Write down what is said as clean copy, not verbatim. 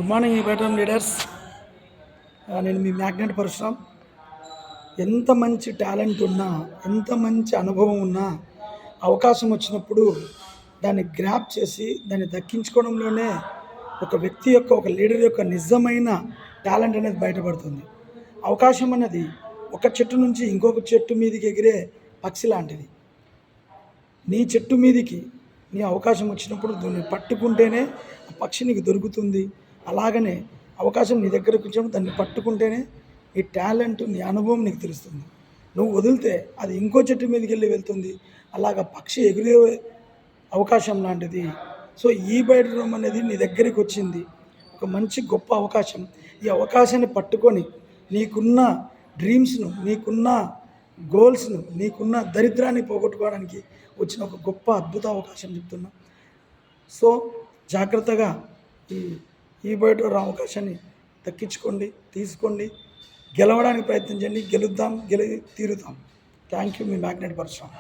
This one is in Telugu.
గుడ్ మార్నింగ్ ఈ బెటర్ లీడర్స్. నేను మీ మ్యాగ్నెట్ పరశురామ్. ఎంత మంచి టాలెంట్ ఉన్నా, ఎంత మంచి అనుభవం ఉన్నా, అవకాశం వచ్చినప్పుడు దాన్ని గ్రాప్ చేసి దాన్ని దక్కించుకోవడంలోనే ఒక వ్యక్తి యొక్క, ఒక లీడర్ యొక్క నిజమైన టాలెంట్ అనేది బయటపడుతుంది. అవకాశం అన్నది ఒక చెట్టు నుంచి ఇంకొక చెట్టు మీదకి ఎగిరే పక్షి లాంటిది. నీ చెట్టు మీదికి నీ అవకాశం వచ్చినప్పుడు దాన్ని పట్టుకుంటేనే ఆ పక్షి నీకు దొరుకుతుంది. అలాగనే అవకాశం నీ దగ్గరకు వచ్చినప్పుడు దాన్ని పట్టుకుంటేనే నీ టాలెంట్, నీ అనుభవం నీకు తెలుస్తుంది. నువ్వు వదిలితే అది ఇంకో చెట్టు మీదకి వెళ్ళి వెళ్తుంది. అలాగ పక్షి ఎగిరే అవకాశం లాంటిది. సో ఈ బయట రూమ్ అనేది నీ దగ్గరికి వచ్చింది, ఒక మంచి గొప్ప అవకాశం. ఈ అవకాశాన్ని పట్టుకొని నీకున్న డ్రీమ్స్ను, నీకున్న గోల్స్ను, నీకున్న దరిద్రాన్ని పోగొట్టుకోవడానికి వచ్చిన ఒక గొప్ప అద్భుత అవకాశం చెప్తున్నా. సో జాగ్రత్తగా ఈ బయట అవకాశాన్ని దక్కించుకోండి, తీసుకోండి, గెలవడానికి ప్రయత్నించండి. గెలుద్దాం, తీరుతాం. Thank you. మీ మ్యాగ్నెట్ పరశురామ్.